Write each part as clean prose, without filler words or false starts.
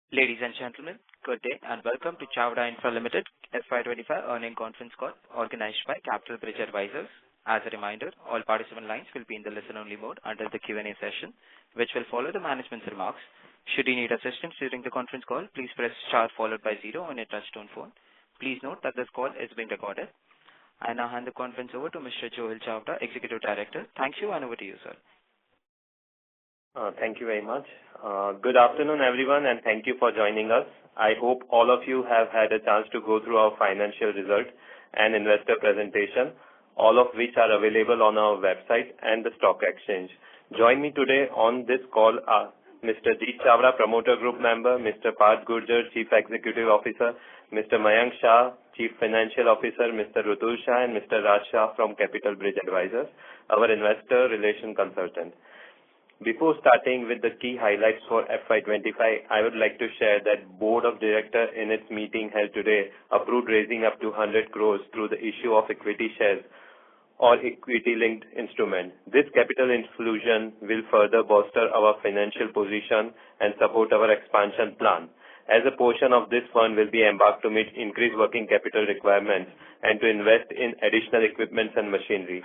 Ladies and gentlemen, good day and welcome to Chavda Infra Limited FY25 earning conference call organized by Capital Bridge Advisors. As a reminder, all participant lines will be in the listen-only mode until the Q&A session, which will follow the management's remarks. Should you need assistance during the conference call, please press star followed by 0 on your touchtone phone. Please note that this call is being recorded. I now hand the conference over to Mr. Joel Chavda, Executive Director. Thank you and over to you, sir. Thank you very much. Good afternoon, everyone, and thank you for joining us. I hope all of you have had a chance to go through our financial result and investor presentation, all of which are available on our website and the stock exchange. Join me today on this call are Mr. Jeet Chawda, Promoter Group Member, Mr. Parth Gurjar, Chief Executive Officer, Mr. Mayank Shah, Chief Financial Officer, Mr. Rutul Shah, and Mr. Raj Shah from Capital Bridge Advisors, our investor relation consultant. Before starting with the key highlights for FY25, I would like to share that Board of Directors in its meeting held today approved raising up to 100 crores through the issue of equity shares or equity-linked instrument. This capital infusion will further bolster our financial position and support our expansion plan, as a portion of this fund will be embarked to meet increased working capital requirements and to invest in additional equipments and machinery.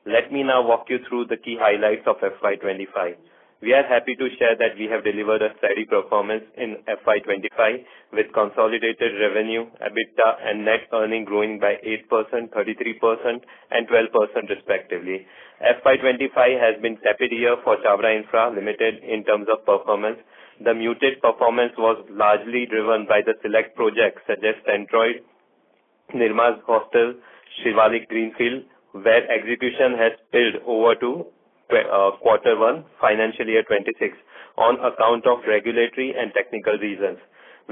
Let me now walk you through the key highlights of FY25. We are happy to share that we have delivered a steady performance in FY25 with consolidated revenue, EBITDA and net earning growing by 8%, 33% and 12% respectively. FY25 has been tepid year for Chavda Infra Limited in terms of performance. The muted performance was largely driven by the select projects such as Centroid, Nirma's Hostel, Shivalik Greenfield, where execution has spilled over to Q1 financial year 26 on account of regulatory and technical reasons,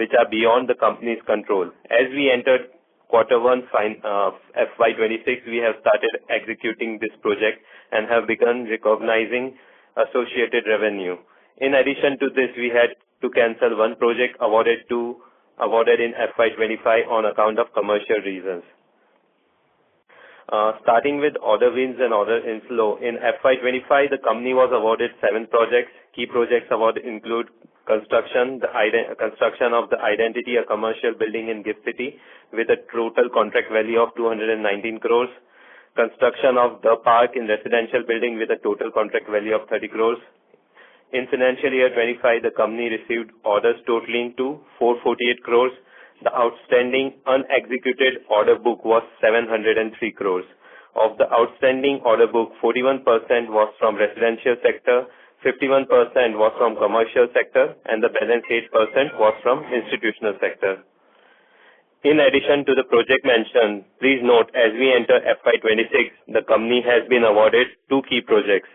which are beyond the company's control. As we entered Q1 FY26, we have started executing this project and have begun recognizing associated revenue. In addition to this, we had to cancel one project awarded in FY25 on account of commercial reasons. Starting with order wins and order inflow, in FY25, the company was awarded 7 projects. Key projects awarded include construction of the Identity, a commercial building in GIFT City with a total contract value of 219 crores. Construction of the Park in residential building with a total contract value of 30 crores. In financial year 25, the company received orders totaling to 448 crores. The outstanding unexecuted order book was 703 crores. Of the outstanding order book, 41% was from residential sector, 51% was from commercial sector, and the balance 8% was from institutional sector. In addition to the project mentioned, please note as we enter FY26, the company has been awarded 2 key projects.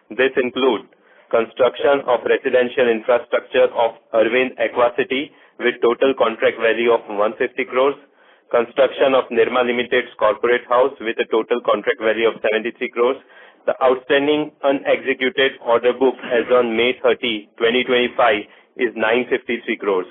This include construction of residential infrastructure of Arvind Aqua City with total contract value of 150 crores, construction of Nirma Limited's corporate house with a total contract value of 73 crores. The outstanding unexecuted order book as on May 30, 2025 is 953 crores.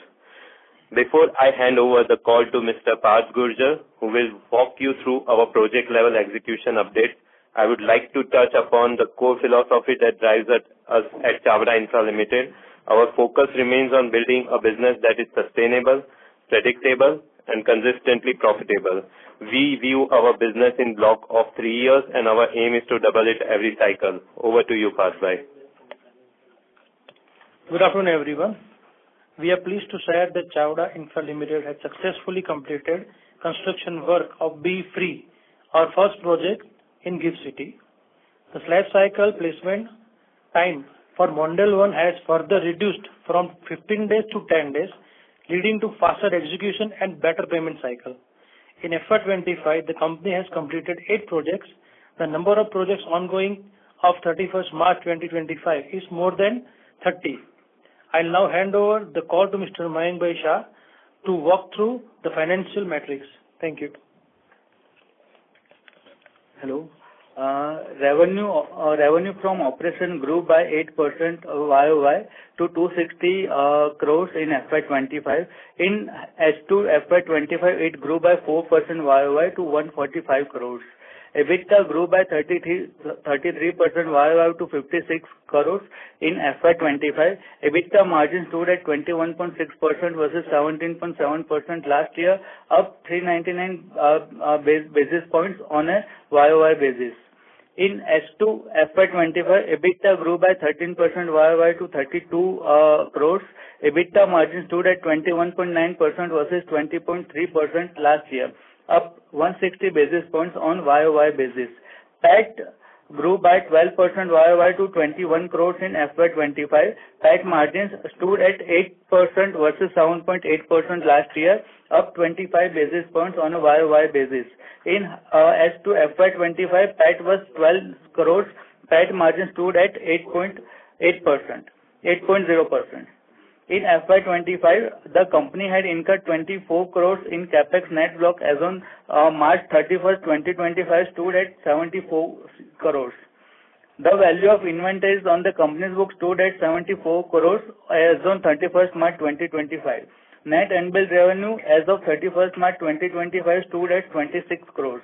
Before I hand over the call to Mr. Parth Gurjar, who will walk you through our project level execution update, I would like to touch upon the core philosophy that drives us at Chavda Infra Limited. Our focus remains on building a business that is sustainable, predictable, and consistently profitable. We view our business in block of 3 years, and our aim is to double it every cycle. Over to you, Parth bhai. Good afternoon, everyone. We are pleased to share that Chavda Infra Limited has successfully completed construction work of B3, our first project in GIFT City. The slab cycle placement time for Model 1 has further reduced from 15 days to 10 days, leading to faster execution and better payment cycle. In FY25, the company has completed 8 projects. The number of projects ongoing of 31st March 2025 is more than 30. I'll now hand over the call to Mr. Mayank Shah to walk through the financial metrics. Thank you. Hello. Revenue from operation grew by 8% YOY to 260 crores in FY25. In H2 FY25, it grew by 4% YOY to 145 crores. EBITDA grew by 33% YOY to 56 crores in FY25. EBITDA margin stood at 21.6% versus 17.7% last year, up 399 basis points on a YOY basis. In H2 FY25, EBITDA grew by 13% YOY to 32 crores. EBITDA margin stood at 21.9% versus 20.3% last year, up 160 basis points on YOY basis. PAT grew by 12% YOY to 21 crores in FY25. PAT margins stood at 8% versus 7.8% last year, up 25 basis points on a YOY basis. In H2 FY25, PAT was 12 crores. PAT margin stood at 8.0%. In FY25, the company had incurred 24 crores in capex. Net block as on March 31st, 2025 stood at 74 crores. The value of inventories on the company's book stood at 74 crores as on 31st March 2025. Net unbilled revenue as of 31st March 2025 stood at 26 crores.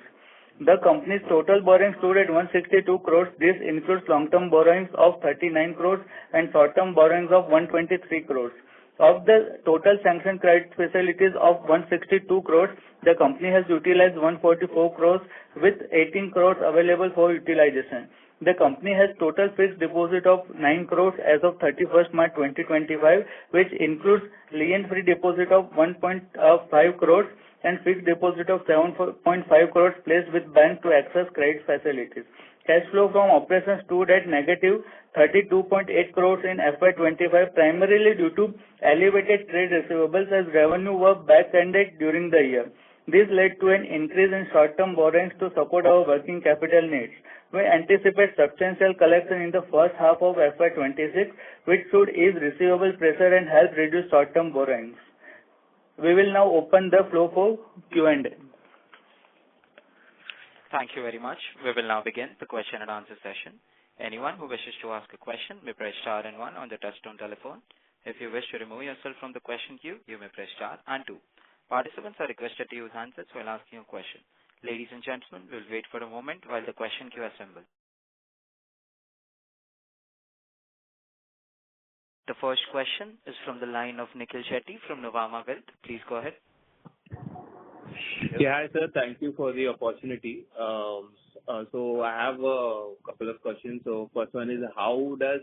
The company's total borrowing stood at 162 crores. This includes long-term borrowings of 39 crores and short-term borrowings of 123 crores. Of the total sanctioned credit facilities of 162 crores, the company has utilized 144 crores with 18 crores available for utilization. The company has total fixed deposit of 9 crores as of 31st March 2025, which includes lien-free deposit of 1.5 crores and fixed deposit of 7.5 crores placed with bank to access credit facilities. Cash flow from operations stood at negative 32.8 crores in FY25, primarily due to elevated trade receivables as revenue were back-ended during the year. This led to an increase in short-term borrowings to support our working capital needs. We anticipate substantial collection in the first half of FY26, which should ease receivable pressure and help reduce short-term borrowings. We will now open the floor for Q&A. Thank you very much. We will now begin the question and answer session. Anyone who wishes to ask a question may press star and 1 on the touchtone telephone. If you wish to remove yourself from the question queue, you may press star and 2. Participants are requested to use handsets while asking a question. Ladies and gentlemen, we'll wait for a moment while the question queue assembles. The first question is from the line of Nikhil Shetty from Nuvama Wealth. Please go ahead. Yeah, hi sir. Thank you for the opportunity. So I have a couple of questions. So first one is, how does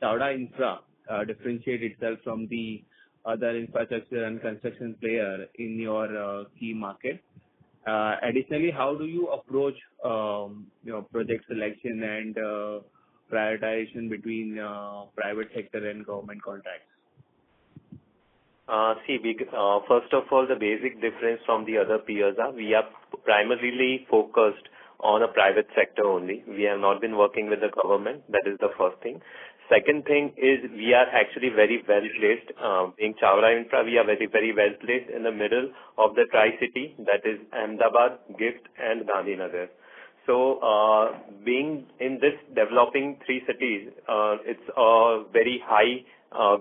Chavda Infra differentiate itself from the other infrastructure and construction player in your key market? Additionally, how do you approach project selection and prioritization between private sector and government contracts? First of all, the basic difference from the other peers are we are primarily focused on a private sector only. We have not been working with the government. That is the first thing. Second thing is we are actually very well placed. Being Chavda Infra, we are very, very well placed in the middle of the Tri-City, that is Ahmedabad, GIFT and Gandhinagar. So being in this developing three cities, it's a very high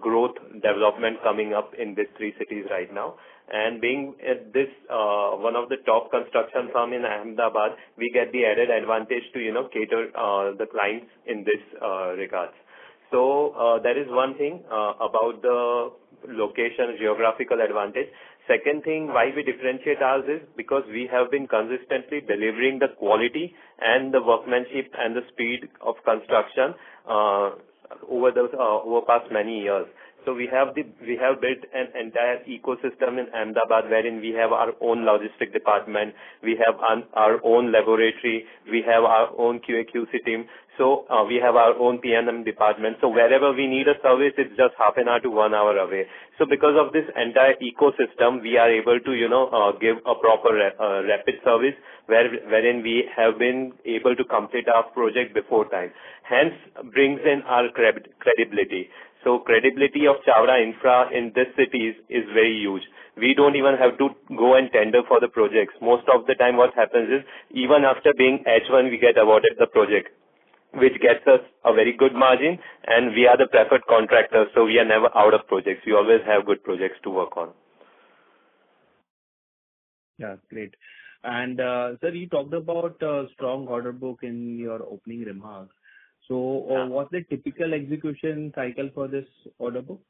growth development coming up in these three cities right now. And being at this one of the top construction firm in Ahmedabad, we get the added advantage to cater the clients in this regards. So that is one thing about the location, geographical advantage. Second thing, why we differentiate ours is because we have been consistently delivering the quality and the workmanship and the speed of construction over past many years. So we have built an entire ecosystem in Ahmedabad wherein we have our own logistic department, we have our own laboratory, we have our own QA/QC team. So we have our own P&M department. So wherever we need a service, it's just half an hour to 1 hour away. So because of this entire ecosystem, we are able to give a proper rapid service wherein we have been able to complete our project before time. Hence brings in our credibility. So credibility of Chavda Infra in these cities is very huge. We don't even have to go and tender for the projects. Most of the time what happens is even after being H1, we get awarded the project, which gets us a very good margin, and we are the preferred contractor, so we are never out of projects. We always have good projects to work on. Yeah, great. And sir, you talked about strong order book in your opening remarks. So what's the typical execution cycle for this order book?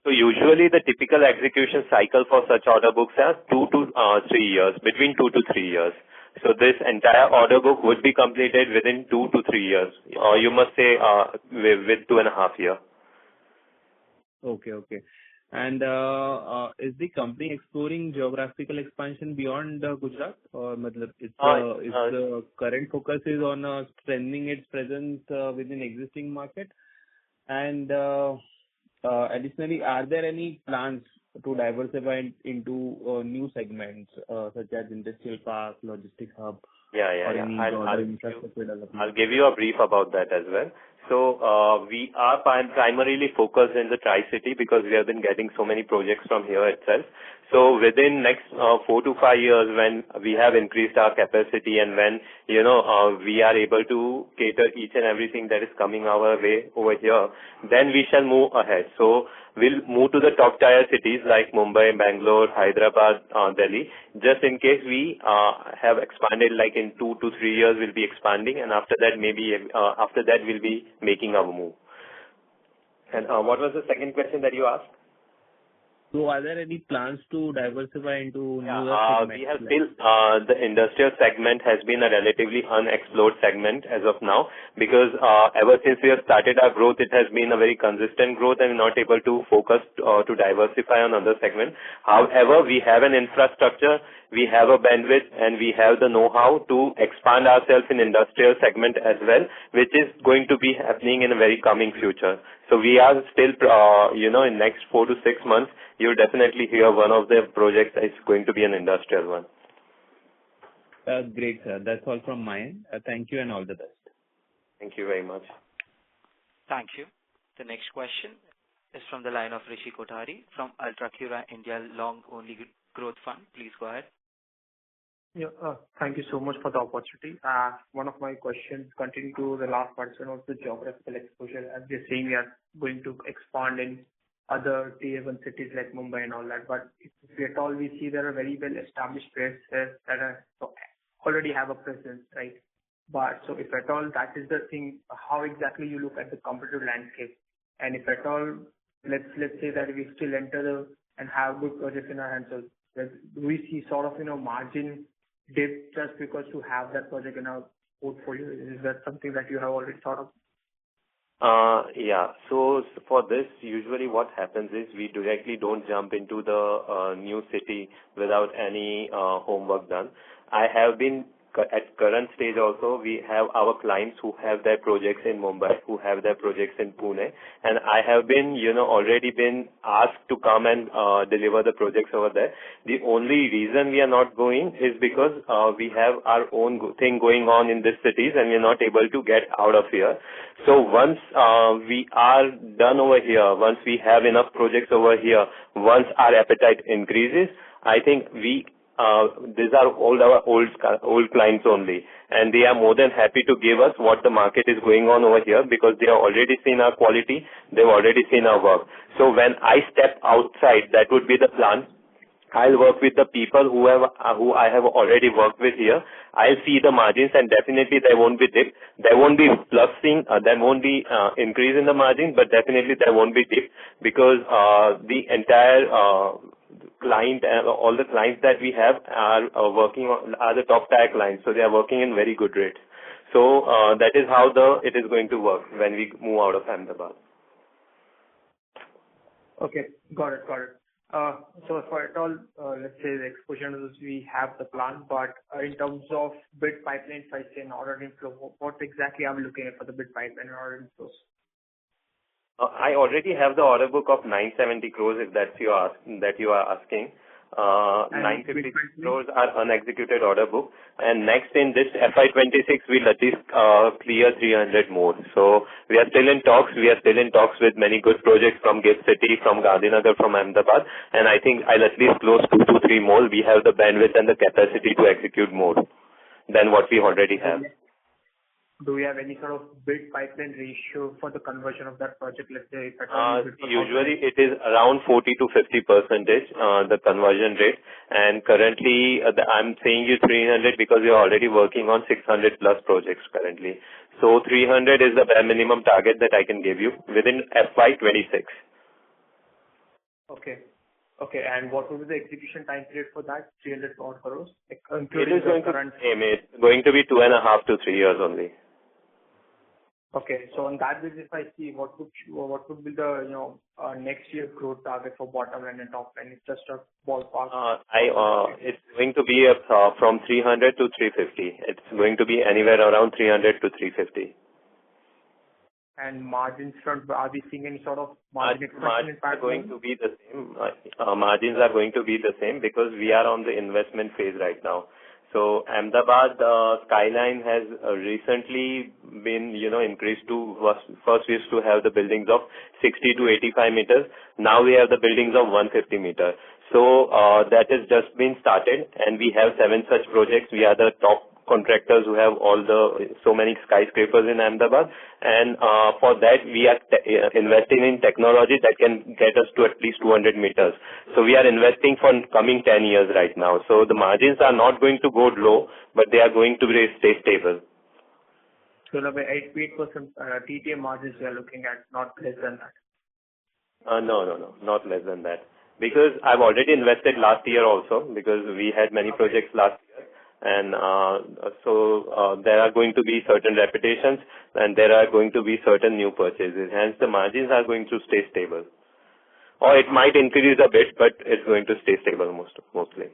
So usually the typical execution cycle for such order books are 2 to 3 years, between 2 to 3 years. So this entire order book would be completed within 2 to 3 years, or you must say with 2.5 years. Okay. And is the company exploring geographical expansion beyond Gujarat, or is the current focus is on strengthening its presence within existing market? And additionally, are there any plans to diversify into new segments such as industrial park, logistic hub, or any other infrastructure development? I'll give you a brief about that as well. So we are primarily focused in the Tri-City because we have been getting so many projects from here itself. So within next 4 to 5 years, when we have increased our capacity and when we are able to cater each and everything that is coming our way over here, then we shall move ahead. So we'll move to the top tier cities like Mumbai, Bangalore, Hyderabad, Delhi. Just in case we have expanded, like in 2 to 3 years, we'll be expanding, and after that we'll be making our move. And what was the second question that you asked? So are there any plans to diversify into newer segments? We have still, the industrial segment has been a relatively unexplored segment as of now, because ever since we have started our growth, it has been a very consistent growth and not able to focus to diversify on other segments. However, we have an infrastructure, we have a bandwidth, and we have the know-how to expand ourselves in industrial segment as well, which is going to be happening in a very coming future. So we are still, in next 4 to 6 months, you'll definitely hear one of the projects is going to be an industrial one. Great, sir. That's all from my end. Thank you and all the best. Thank you very much. Thank you. The next question is from the line of Rishi Kothari from Ultracura India Long Only Growth Fund. Please go ahead. Yeah, thank you so much for the opportunity. One of my questions continuing to the last person of the geographical exposure. As we're saying, we are going to expand in other tier 1 cities like Mumbai and all that. But if at all we see there are very well established players that are already have a presence, right? But so if at all that is the thing, how exactly you look at the competitive landscape, and if at all, let's say that we still enter and have good projects in our hands, so do we see sort of margin dip just because to have that project in our portfolio? Is that something that you have already thought of? Yeah. So for this, usually what happens is we directly don't jump into the new city without any homework done. I have been at current stage also, we have our clients who have their projects in Mumbai, who have their projects in Pune, and I have been, already been asked to come and deliver the projects over there. The only reason we are not going is because we have our own thing going on in these cities and we are not able to get out of here. So once we are done over here, once we have enough projects over here, once our appetite increases, I think these are all our old clients only, and they are more than happy to give us what the market is going on over here because they have already seen our quality, they've already seen our work. So when I step outside, that would be the plan. I'll work with the people who I have already worked with here. I'll see the margins, and definitely there won't be dip. There won't be there won't be increase in the margin, but definitely there won't be dip because the entire client, all the clients that we have are the top tier clients, so they are working in very good rates. So that is how it is going to work when we move out of Ahmedabad. Okay, got it. So for at all, let's say the exposure we have the plan, but in terms of bid pipeline, if I say an order inflow, what exactly are we looking at for the bid pipeline and order inflows? I already have the order book of 970 crores, if that you are asking. 950 crores are unexecuted order book, and next in this FY26 we'll at least clear 300 more. So we are still in talks. We are still in talks with many good projects from Gift City, from Gandhinagar, from Ahmedabad, and I think I'll at least close 2 to 3 more. We have the bandwidth and the capacity to execute more than what we already have. do we have any sort of bid pipeline ratio for the conversion of that project? Let's say if at all you bid for Usually it is around 40 to 50%, the conversion rate. And currently, I'm saying you 300 because we are already working on 600 plus projects currently. So 300 is the bare minimum target that I can give you within FY26. Okay. Okay. And what will be the execution time period for that 300 crores, It including is going the to current? be same. It's going to be 2.5 to 3 years only. Okay. So on that basis, if I see what would be the, next year growth target for bottom line and top line? It's just a ballpark. It's going to be from 300 to 350. It's going to be anywhere around 300 to 350. And margins front, are we seeing any sort of margin expansion Margins impact? are going to be the same. Margins are going to be the same because we are on the investment phase right now. So Ahmedabad skyline has recently been, increased to, first we used to have the buildings of 60 to 85 meters. Now we have the buildings of 150 meters. So that has just been started and we have 7 such projects. We are the top contractors who have so many skyscrapers in Ahmedabad, and for that we are investing in technology that can get us to at least 200 meters. So we are investing for coming 10 years right now. So the margins are not going to go low, but they are going to stay stable. So the 8% TTA margins we are looking at, not less than that. No, not less than that. Because I've already invested last year also, because we had many projects last year. And so there are going to be certain repetitions and there are going to be certain new purchases. Hence, the margins are going to stay stable. Or it might increase a bit, but it's going to stay stable mostly.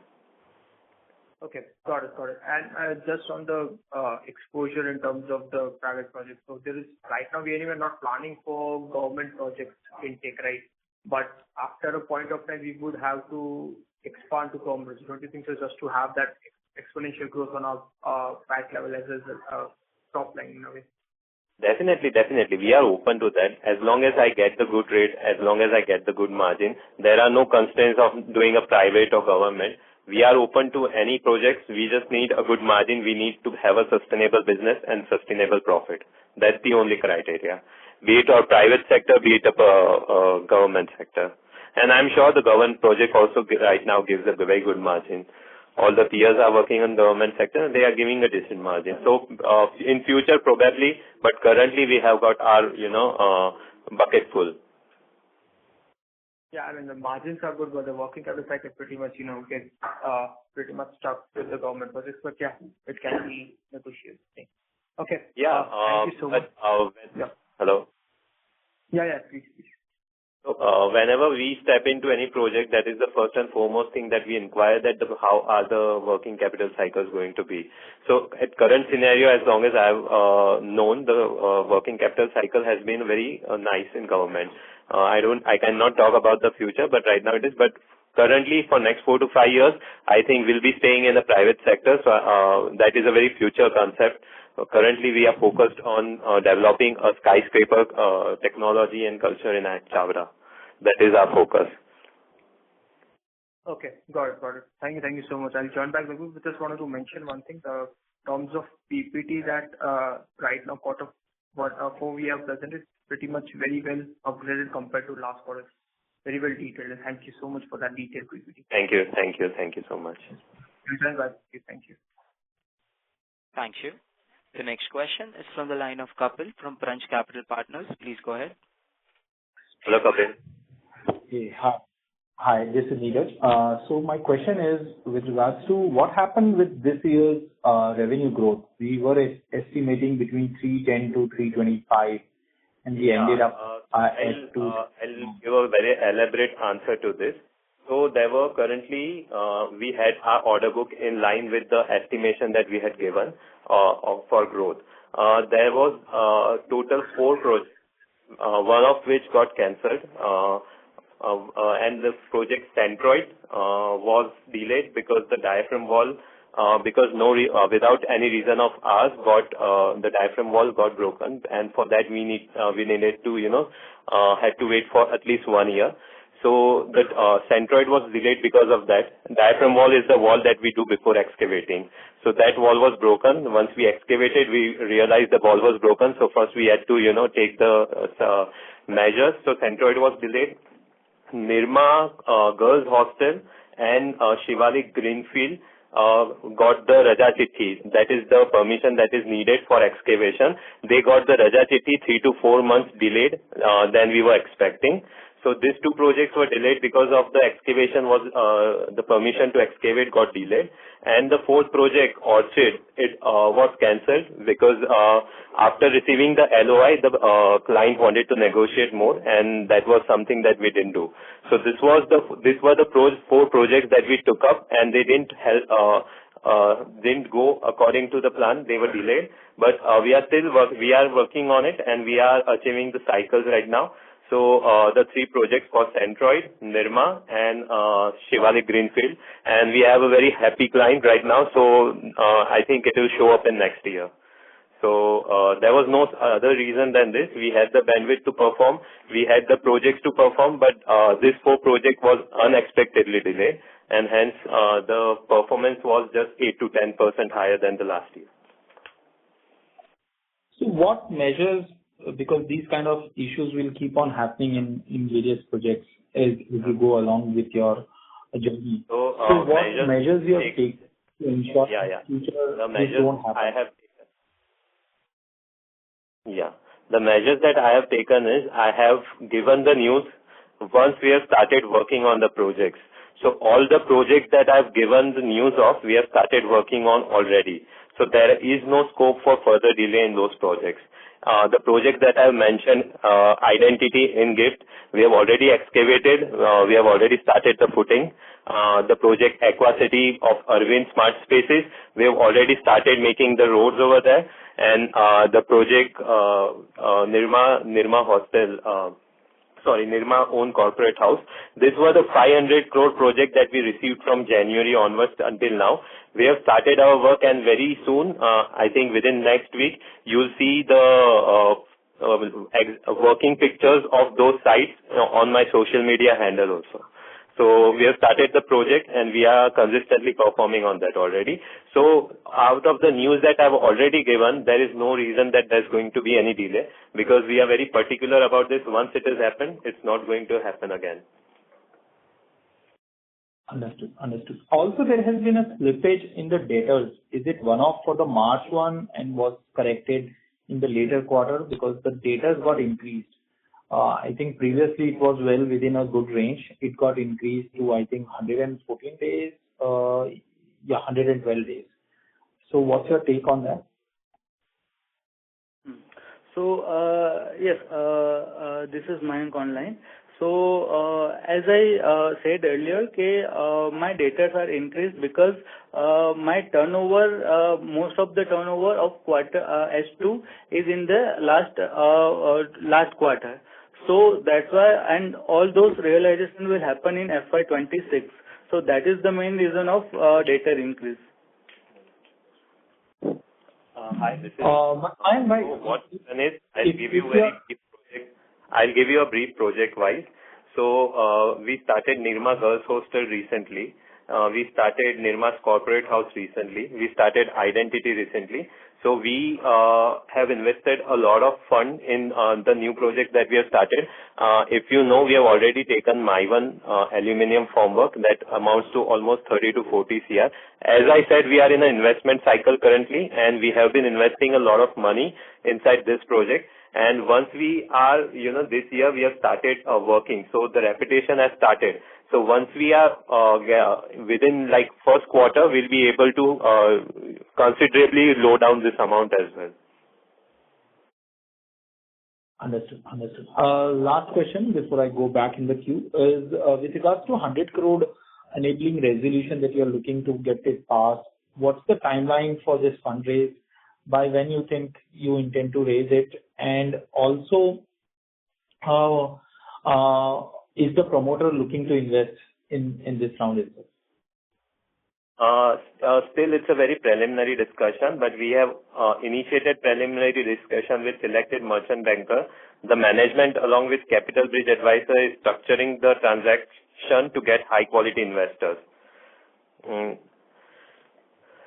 Okay, got it. And just on the exposure in terms of the private projects, so there is right now we are even not planning for government projects intake, right? But after a point of time, we would have to expand to government. Don't you think so? Just to have that exponential growth on our PAT level as a top line in a way. Definitely. We are open to that. As long as I get the good rate, as long as I get the good margin, there are no constraints of doing a private or government. We are open to any projects. We just need a good margin. We need to have a sustainable business and sustainable profit. That's the only criteria. Be it our private sector, be it a government sector. And I'm sure the government project also right now gives a very good margin. All the peers are working on government sector and they are giving a decent margin. So in future probably, but currently we have got our, bucket full. Yeah, I mean the margins are good, but the working capital cycle pretty much, get pretty much stuck with the government projects. But yeah, it can be negotiated. Okay. Yeah. Thank you so much. Hello. Yeah, please. So, whenever we step into any project, that is the first and foremost thing that we inquire that how are the working capital cycles going to be. So, at current scenario, as long as I've known, the working capital cycle has been very nice in government. I cannot talk about the future, but right now it is. But currently, for next 4 to 5 years, I think we'll be staying in the private sector. So, that is a very future concept. Currently, we are focused on developing a skyscraper technology and culture in Chavda. That is our focus. Okay, got it. Thank you so much. I'll join back. I just wanted to mention one thing. The terms of PPT that right now quarter 4 we have presented pretty much very well upgraded compared to last quarter. Very well detailed. Thank you so much for that detailed PPT. Thank you so much. I'll join back. Thank you. Thank you. The next question is from the line of Kapil from Branch Capital Partners. Please go ahead. Hello, Kapil. Hey, hi, this is Neeraj. So my question is with regards to what happened with this year's revenue growth. We were estimating between 310 to 325 and we ended up at 2. I'll give a very elaborate answer to this. So there were currently, we had our order book in line with the estimation that we had given for growth. There was total 4 projects, one of which got cancelled, and the project Centroid was delayed because the diaphragm wall, without any reason of ours, the diaphragm wall got broken, and for that we needed to, had to wait for at least 1 year. So the centroid was delayed because of that. Diaphragm wall is the wall that we do before excavating. So that wall was broken. Once we excavated, we realized the wall was broken. So first we had to, take the measures. So centroid was delayed. Nirma Girls Hostel and Shivalik Greenfield got the Raja Chitti. That is the permission that is needed for excavation. They got the Raja Chitti 3 to 4 months delayed than we were expecting. So these two projects were delayed because of the excavation the permission to excavate got delayed. And the fourth project, Orchid, it was cancelled because after receiving the LOI, the client wanted to negotiate more, and that was something that we didn't do. So these were the four projects that we took up, and they didn't go according to the plan. They were delayed, but we are working on it, and we are achieving the cycles right now. So the three projects for Centroid, Nirma, and Shivalik Greenfield, and we have a very happy client right now. So I think it will show up in next year. So there was no other reason than this. We had the bandwidth to perform. We had the projects to perform, but this four project was unexpectedly delayed, and hence the performance was just 8 to 10% higher than the last year. So what measures, because these kind of issues will keep on happening in various projects as you go along with your journey. So what measures you have taken to ensure future this won't happen? The measures that I have taken is I have given the news once we have started working on the projects. So all the projects that I've given the news of, we have started working on already. So there is no scope for further delay in those projects. The project that I have mentioned, Identity in GIFT, we have already excavated. We have already started the footing. The project Aquacity of Arvind Smart Spaces, we have already started making the roads over there. And the project Nirma Hostel, Nirma own corporate house. This was a 500 crore project that we received from January onwards until now. We have started our work, and very soon, I think within next week, you'll see the working pictures of those sites on my social media handle also. So we have started the project, and we are consistently performing on that already. So out of the news that I've already given, there is no reason that there's going to be any delay, because we are very particular about this. Once it has happened, it's not going to happen again. Understood. Also, there has been a slippage in the debtors. Is it one-off for the March one and was corrected in the later quarter, because the debtors got increased? I think previously it was well within a good range. It got increased to, I think, 114 days, 112 days. So what's your take on that? So, yes, this is Mayank online. So, as I said earlier, my debtors are increased because my turnover, most of the turnover of quarter H2 is in the last quarter. So that's why, and all those realizations will happen in FY26. So that is the main reason of debtor increase. Hi, this is what is, I'll give you a brief project wise. So we started Nirma Girls Hostel recently. We started Nirma's corporate house recently. We started Identity recently. So we have invested a lot of fund in the new project that we have started. If you know, we have already taken Maivan aluminium formwork that amounts to almost 30 to 40 CR. As I said, we are in an investment cycle currently, and we have been investing a lot of money inside this project. And once we are, this year we have started working. So the reputation has started. So once we are within first quarter, we'll be able to considerably low down this amount as well. Understood. Last question before I go back in the queue is with regards to 100 crore enabling resolution that you're looking to get it passed. What's the timeline for this fundraise? By when you think you intend to raise it? And also, is the promoter looking to invest in this round as well? Still, it's a very preliminary discussion, but we have initiated preliminary discussion with selected merchant banker The management, along with Capital Bridge Advisor, is structuring the transaction to get high-quality investors.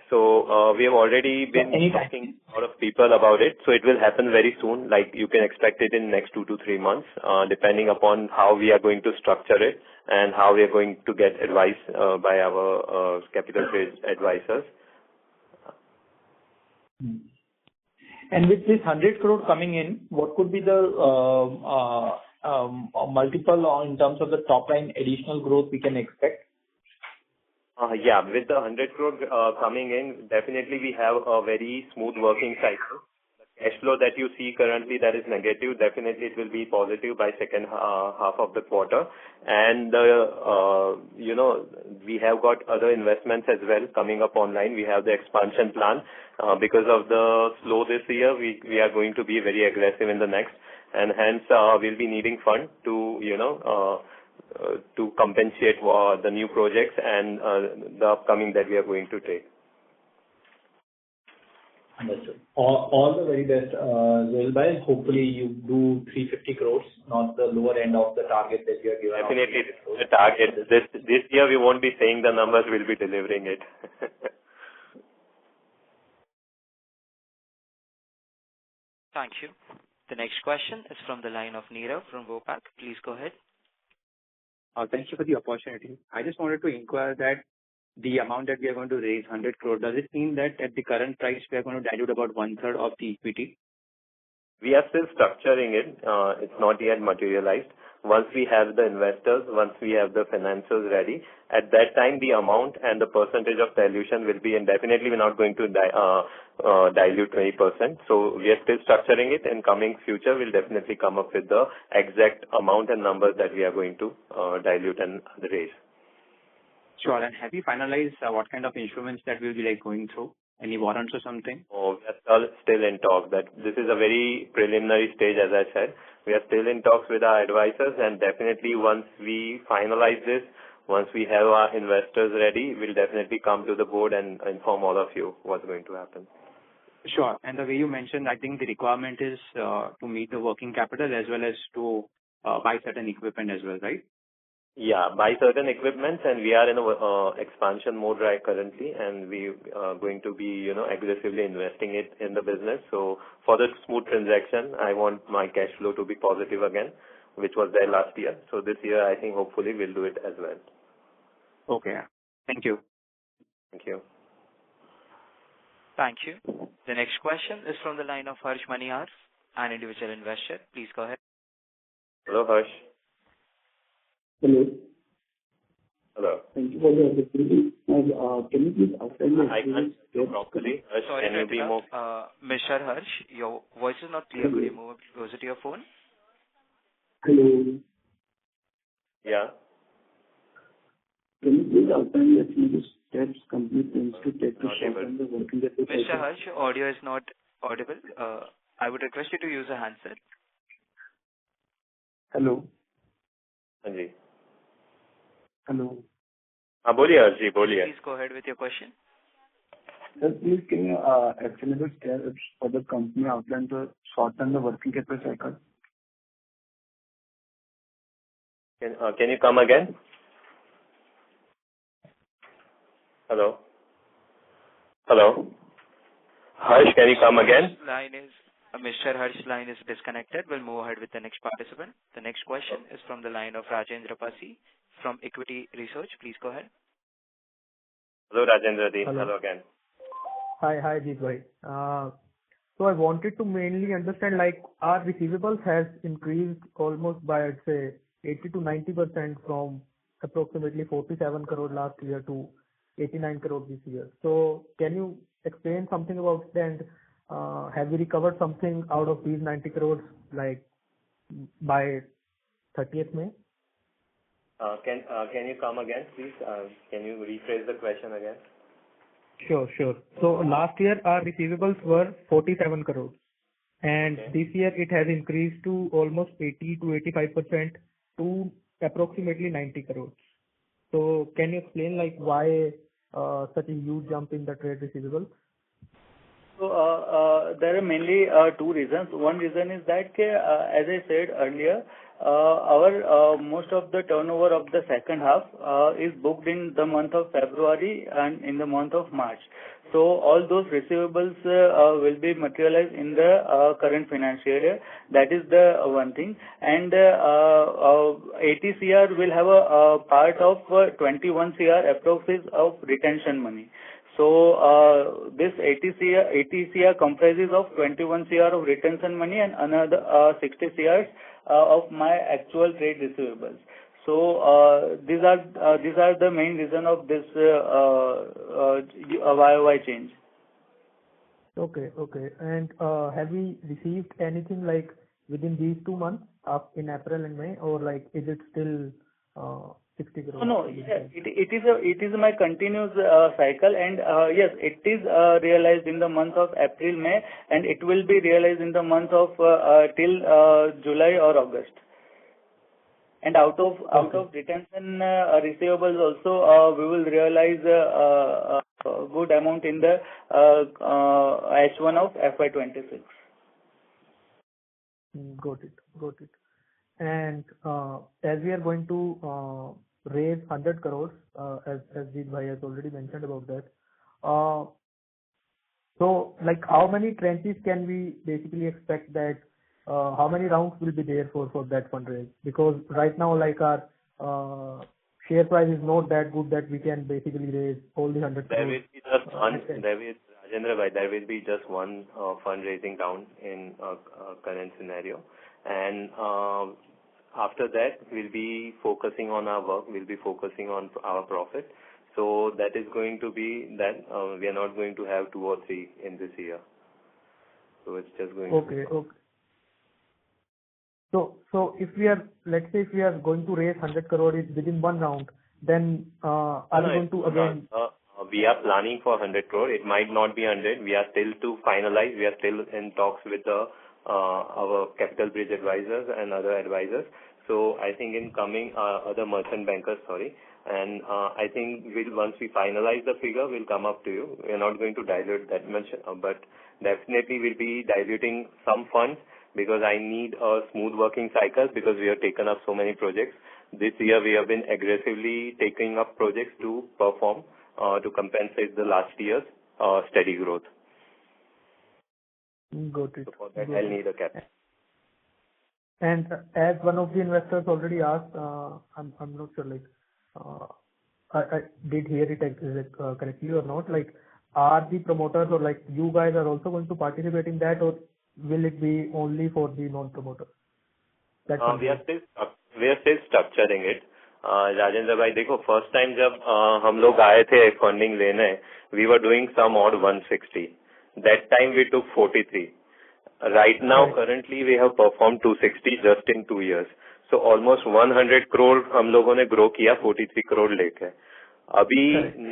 So we have already been talking to a lot of people about it, so it will happen very soon. Like you can expect it in next 2 to 3 months, depending upon how we are going to structure it and how we are going to get advice by our Capital Bridge advisors. And with this 100 crore coming in, what could be the multiple in terms of the top line additional growth we can expect? Yeah, with the 100 crore coming in, definitely we have a very smooth working cycle. The cash flow that you see currently that is negative, definitely it will be positive by second half of the quarter. And, we have got other investments as well coming up online. We have the expansion plan. Because of the slow this year, we are going to be very aggressive in the next. And hence, we'll be needing fund to compensate for the new projects and the upcoming that we are going to take. Understood. All the very best, Zoel bhai. Hopefully you do 350 crores, not the lower end of the target that you are given. Definitely the target. This year we won't be saying the numbers, we'll be delivering it. Thank you. The next question is from the line of Nirav from Vopak. Please go ahead. Thank you for the opportunity. I just wanted to inquire that the amount that we are going to raise, 100 crore, does it mean that at the current price we are going to dilute about 1/3 of the equity? We are still structuring it. It's not yet materialized. Once we have the investors, once we have the financials ready, at that time the amount and the percentage of dilution will be, and definitely we're not going to dilute 20%. So we are still structuring it. In coming future, we'll definitely come up with the exact amount and numbers that we are going to dilute and raise. Sure. And have you finalized what kind of instruments that we'll be going through? Any warrants or something? Oh, we are still in talks. That this is a very preliminary stage, as I said. We are still in talks with our advisors, and definitely once we finalize this, once we have our investors ready, we'll definitely come to the board and inform all of you what's going to happen. Sure. And the way you mentioned, I think the requirement is to meet the working capital as well as to buy certain equipment as well, right? Yeah, buy certain equipments, and we are in a expansion mode right currently, and we are going to be, aggressively investing it in the business. So for the smooth transaction, I want my cash flow to be positive again, which was there last year. So this year, I think hopefully we'll do it as well. Okay. Thank you. Thank you. Thank you. The next question is from the line of Harsh Manihar, an individual investor. Please go ahead. Hello, Harsh. Hello. Hello. Thank you for the opportunity. Can you please outline the I can't hear you properly. Harsh, Sorry, can you be more? Mr. Harsh, your voice is not clear. Could you move closer to your phone? Hello. Yeah. Can you please outline the few steps company plans to take to shorten the working capital? Mr. Harsh, your audio is not audible. I would request you to use a handset. Hello. Anji. Hello. बोलिए हर्ष जी, बोलिए. Please go ahead with your question. Sir, please can you explain the steps for the company outline to shorten the working capital cycle? Can you come again? Hello. Hello. Harsh, can you come again? Mr. Harsh's line is disconnected. We'll move ahead with the next participant. The next question is from the line of Rajendra Pasi from Equity Research. Please go ahead. Hello, Rajendra ji. Hello again. Hi, Jeet bhai. So I wanted to mainly understand, our receivables has increased almost by, I'd say, 80 to 90% from approximately 47 crore last year to 89 crore this year. So can you explain something about that? Have we recovered something out of these 90 crores, by 30th May? Can you come again, please? Can you rephrase the question again? Sure. So last year our receivables were 47 crores, and this year it has increased to almost 80 to 85% to approximately 90 crores. So can you explain why such a huge jump in the trade receivables? So, there are mainly two reasons. One reason is that, as I said earlier, our most of the turnover of the second half is booked in the month of February and in the month of March. So all those receivables will be materialized in the current financial year. That is the one thing. And 80 CR will have a part of 21 CR approximately of retention money. So this 80 CR comprises of 21 CR of retention money and another 60 CR of my actual trade receivables. So these are the main reason of this YOY change. Okay. And have we received anything like within these 2 months in April and May, or like is it still 60 crores? No, it is my continuous cycle, and yes, it is realized in the month of April, May, and it will be realized in the month of till July or August. And out of retention receivables also, we will realize a good amount in the H1 of FY26. Got it. And as we are going to raise 100 crores, as Jeet Bhai has already mentioned about that. So, like, how many tranches can we basically expect that? How many rounds will be there for that fundraise? Because right now, like, our share price is not that good that we can basically raise all the 100 crores. There will be just one. Rajendra bhai, there will be just one fundraising round in current scenario, and after that we'll be focusing on our work. We'll be focusing on our profit. So that is going to be that we are not going to have 2 or 3 in this year. So it's just going. Okay. So if we are, let's say, if we are going to raise 100 crores within one round, then are we going to again? We are planning for 100 crore. It might not be 100. We are still to finalize. We are still in talks with our capital bridge advisors and other advisors. So I think in coming other merchant bankers, and I think once we finalize the figure, we'll come up to you. We are not going to dilute that much, but definitely we'll be diluting some funds because I need a smooth working cycle because we have taken up so many projects. This year we have been aggressively taking up projects to perform to compensate the last year's steady growth. Got it. So for that, I'll need a cap. And as one of the investors already asked, I'm not sure, like, I did hear it correctly or not. Like, are the promoters or like you guys are also going to participate in that, or will it be only for the non-promoters? We are still structuring it. Rajendra भाई देखो, first time जब हम लोग आए थे funding लेने, we were doing some odd 160. That time we took 43. Right now, currently we have performed 260 just in 2 years. So almost 100 crore हम लोगों ने grow किया 43 crore लेके. अभी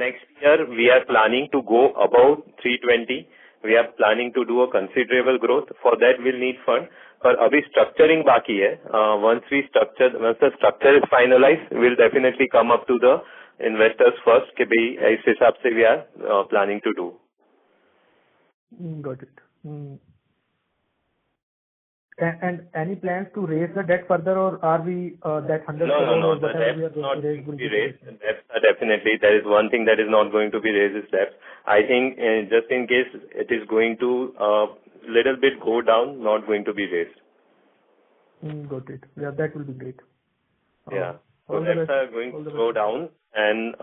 next year we are planning to go above 320. We are planning to do a considerable growth. For that we'll need fund. पर अभी structuring बाकी है. Once the structure is finalized, we'll definitely come up to the investors first कि भाई इस हिसाब से we are planning to do. Got it. And any plans to raise the debt further, or are we that 100 crore or whatever we are going to raise will be raised? Definitely, there is one thing that is not going to be raised is debt. I think just in case it is going to little bit go down, not going to be raised. Got it. Yeah, that will be great. Yeah. So debts are going to go down, and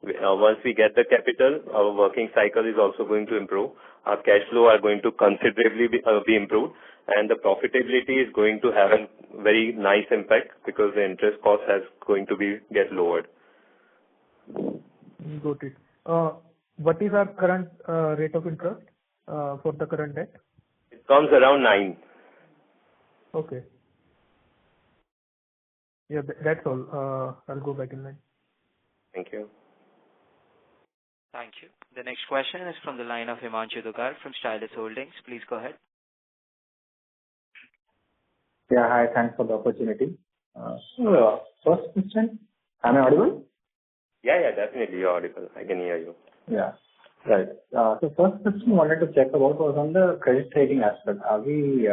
once we get the capital, our working cycle is also going to improve. Our cash flow are going to considerably be improved, and the profitability is going to have a very nice impact because the interest cost is going to get lowered. Got it. What is our current rate of interest for the current debt? It comes around 9. Okay. Yeah, that's all. I'll go back in line. Thank you. Thank you. The next question is from the line of Himanshu Dugar from Stylus Holdings. Please go ahead. Yeah, hi. Thanks for the opportunity. First question, am I audible? Yeah, definitely you're audible. I can hear you. Yeah. Right. So first question I wanted to check about was on the credit rating aspect. Are we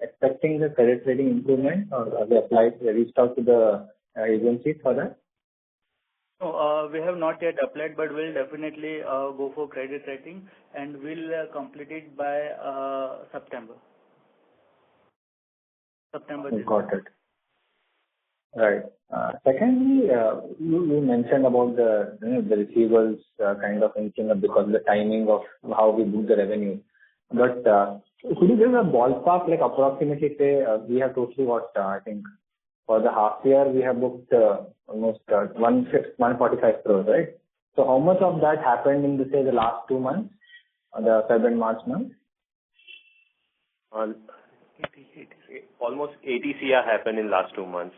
expecting the credit rating improvement, or are we reached out to the agency for that? No, we have not yet applied, but we'll definitely go for credit rating, and we'll complete it by September. This Got it. Right. Secondly, you mentioned about the receivables kind of inching up because of the timing of how we book the revenue. But could you give a ballpark, like approximately say, we have totally got, I think, for the half year, we have booked almost 145 crores, right? So how much of that happened in, say, the last 2 months, the February and March month? Almost 80 CR happened in last 2 months.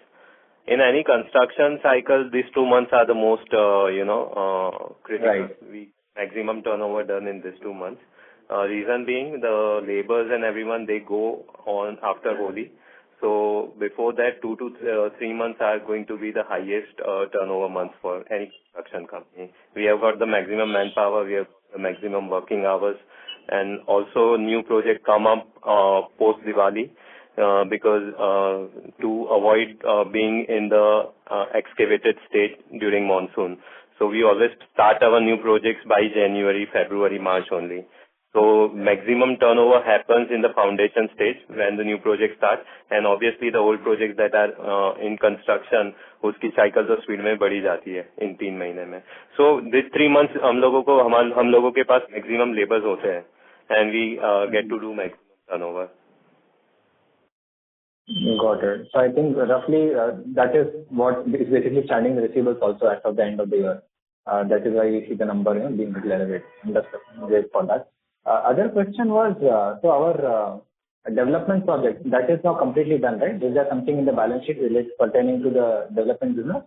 In any construction cycle, these 2 months are the most, critical. Right. Maximum turnover done in these 2 months. Reason being, the laborers and everyone, they go on after Holi. So before that, 2 to 3 months are going to be the highest turnover months for any construction company. We have got the maximum manpower, we have the maximum working hours, and also new project come up post Diwali. Because to avoid being in the excavated state during monsoon. So we always start our new projects by January, February, March only. So maximum turnover happens in the foundation stage when the new project starts, and obviously the old projects that are in construction, उसकी cycles of speed में बढ़ी जाती है इन 3 महीने में. So these 3 months हम लोगों के पास maximum labors होते हैं, and we get to do maximum turnover. Got it. So I think roughly that is what is basically standing the receivables also as of the end of the year. That is why you see the number being little elevated. Great for that. Other question was, so our development project, that is now completely done, right? Is there something in the balance sheet related pertaining to the development business?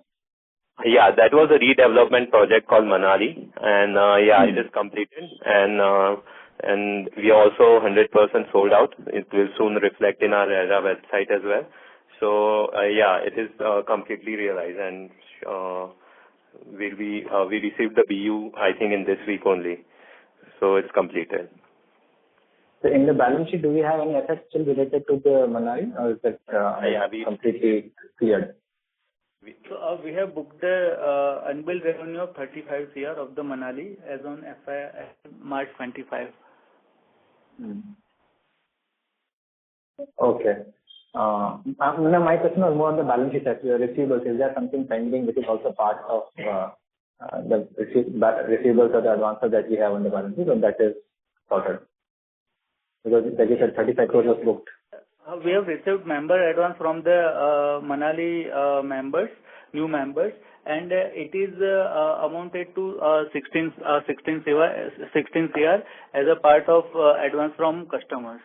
Yeah, that was a redevelopment project called Manali, and it is completed, and we are also 100% sold out. It will soon reflect in our website as well. So it is completely realized, and we received the BU I think in this week only, so it's completed. So in the balance sheet, do we have any assets still related to the Manali, or is that completely cleared? So we have booked the unbilled revenue of 35 CR of the Manali as on March 25. Okay. My question was more on the balance sheet as receivables. Is there something pending which is also part of the receivables or the advances that we have on the balance sheet, or that is sorted? Because like you said, 35 crores was booked. We have received member advance from the Manali members, new members, and it is amounted to 16 CR as a part of advance from customers.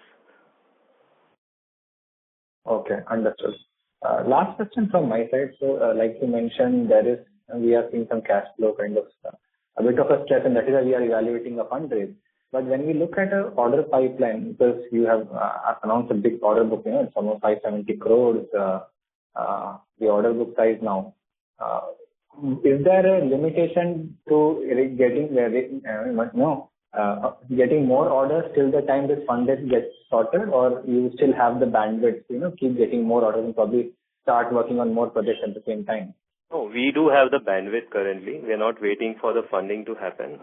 Okay, understood. Last question from my side. So, like you mentioned, we are seeing some cash flow kind of a bit of a stress, and that is why we are evaluating a fundraise. But when we look at an order pipeline, because you have announced a big order book, it's almost 570 crores, the order book size now. Is there a limitation to getting more orders till the time this funded gets sorted, or you still have the bandwidth, keep getting more orders and probably start working on more projects at the same time? No, we do have the bandwidth currently. We are not waiting for the funding to happen.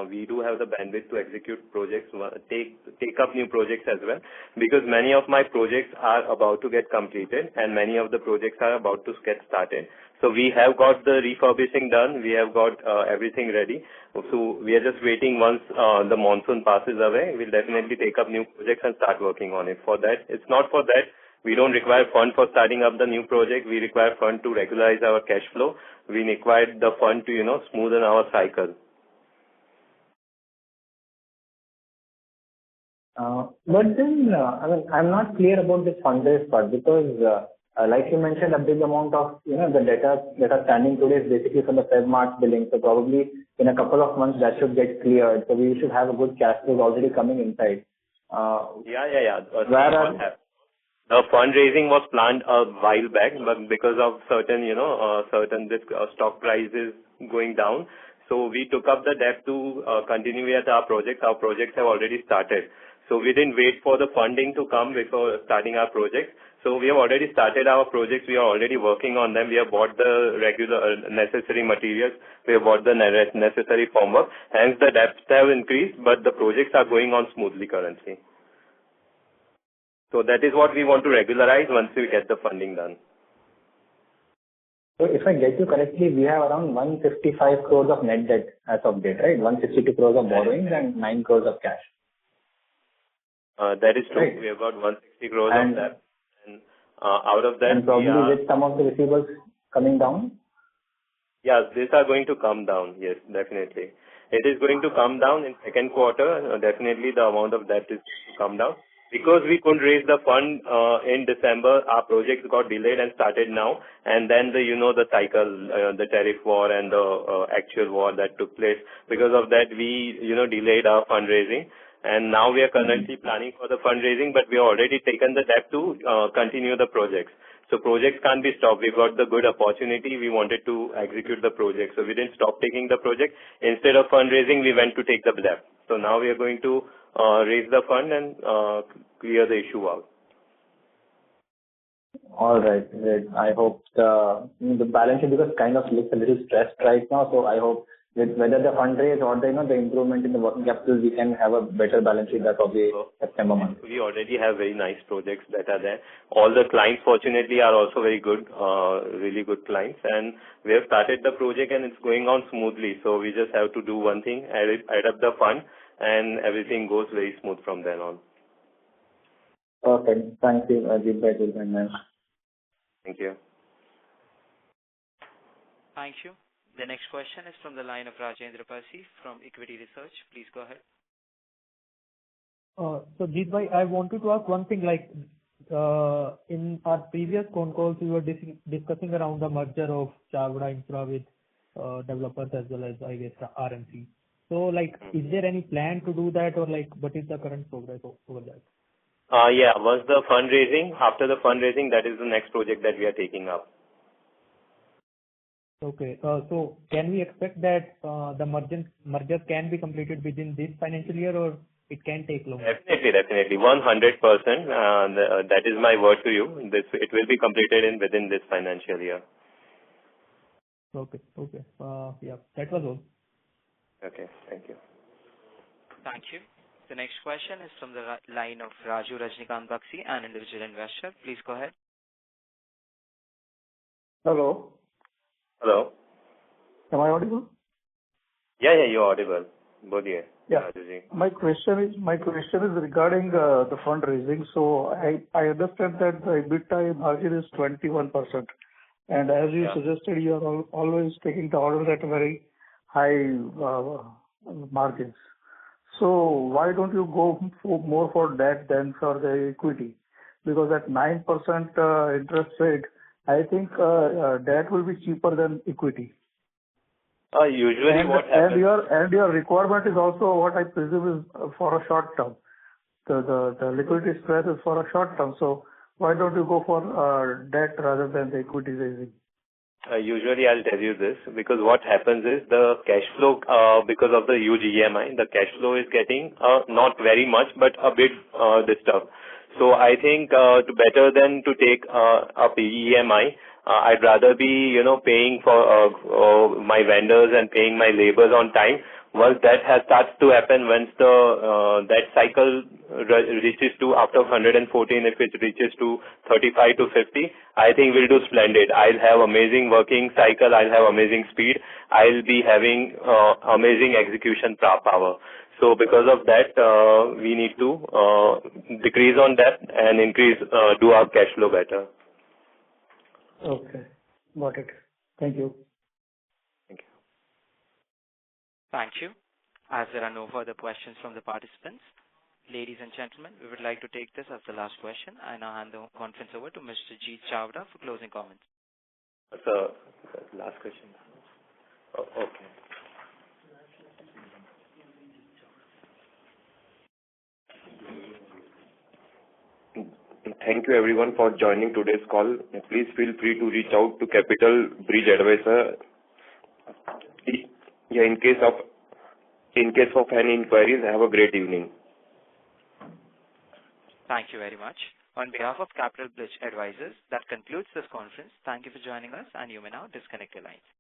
We do have the bandwidth to execute projects, take up new projects as well, because many of my projects are about to get completed and many of the projects are about to get started. So we have got the refurbishing done. We have got everything ready. So we are just waiting once the monsoon passes away. We'll definitely take up new projects and start working on it. For that, it's not for that. We don't require fund for starting up the new project. We require fund to regularize our cash flow. We require the fund to, smoothen our cycle. But then, I'm not clear about this fundraise part because, like you mentioned, a big amount of, the data that are standing today is basically from the Feb-March billing. So probably in a couple of months that should get cleared. So we should have a good cash flow already coming inside. The fundraising was planned a while back, but because of certain stock prices going down, So we took up the debt to continue with our projects. Our projects have already started. So we didn't wait for the funding to come before starting our projects. So we have already started our projects. We are already working on them. We have bought the regular necessary materials. We have bought the necessary formwork. Hence the debts have increased, but the projects are going on smoothly currently. So that is what we want to regularize once we get the funding done. So if I get you correctly, we have around 155 crores of net debt as of date, right? 162 crores of borrowings and 9 crores of cash. That is true. Right. We have got 160 crores of that. And out of that, and probably with some of the receivables coming down? Yes, these are going to come down. Yes, definitely. It is going to come down in second quarter. Definitely the amount of debt is going to come down. Because we couldn't raise the fund in December, our projects got delayed and started now. And then the cycle, the tariff war and the actual war that took place. Because of that, we, delayed our fundraising. And now we are currently planning for the fundraising, but we have already taken the debt to continue the projects. So projects can't be stopped. We got the good opportunity. We wanted to execute the project. So we didn't stop taking the project. Instead of fundraising, we went to take the debt. So now we are going to raise the fund and clear the issue out. All right. Great. I hope the balance sheet because kind of looks a little stressed right now. So I hope with whether the fundraise or the improvement in the working capital, we can have a better balance sheet that probably September month. We already have very nice projects that are there. All the clients, fortunately, are also very good, really good clients. And we have started the project and it's going on smoothly. So we just have to do one thing, add up the fund, and everything goes very smooth from then on. Okay. Thank you, Ajit. That will be nice. Thank you. Thank you. The next question is from the line of Rajendra Pasi from Equity Research. Please go ahead. So, Jeet, I wanted to ask one thing, like in our previous Concalls, we were discussing around the merger of Chavda Infra with developers as well as, I guess, RMC. So, is there any plan to do that or what is the current progress over that? Yeah, once the fundraising, after the fundraising, that is the next project that we are taking up. Okay. So can we expect that the merger can be completed within this financial year or it can take longer? Definitely. 100%. That is my word to you. It will be completed within this financial year. Okay. Yeah, that was all. Okay. Thank you. Thank you. The next question is from the line of Raju Rajnikant Bakshi, an individual investor. Please go ahead. Hello. Hello. Am I audible? Yeah, you're audible. Bodhiye. Yeah. My question is regarding the fundraising. So I understand that the EBITDA margin is 21%, and as you suggested, you are always taking the orders at very high margins. So why don't you go more for debt than for the equity? Because at 9% interest rate, I think debt will be cheaper than equity. Usually what happens... And your requirement is also what I presume is for a short term. The liquidity stress is for a short term. So why don't you go for debt rather than the equity raising? Usually I'll tell you this, because what happens is the cash flow, because of the huge EMI, the cash flow is getting not very much, but a bit disturbed. So I think better than to take up EMI, I'd rather be, paying for my vendors and paying my labors on time. Once that starts to happen, once that cycle reaches to after 114, if it reaches to 35 to 50, I think we'll do splendid. I'll have amazing working cycle. I'll have amazing speed. I'll be having amazing execution power. So because of that, we need to decrease on that and do our cash flow better. Okay. Got it. Thank you. Thank you. Thank you. As there are no further questions from the participants, ladies and gentlemen, we would like to take this as the last question. I now hand the conference over to Mr. Jeet Chavda for closing comments. So, last question. Oh, okay. Thank you everyone for joining today's call. Please feel free to reach out to Capital Bridge Advisor. Yeah, in case of any inquiries, have a great evening. Thank you very much. On behalf of Capital Bridge Advisors, that concludes this conference. Thank you for joining us, and you may now disconnect your lines.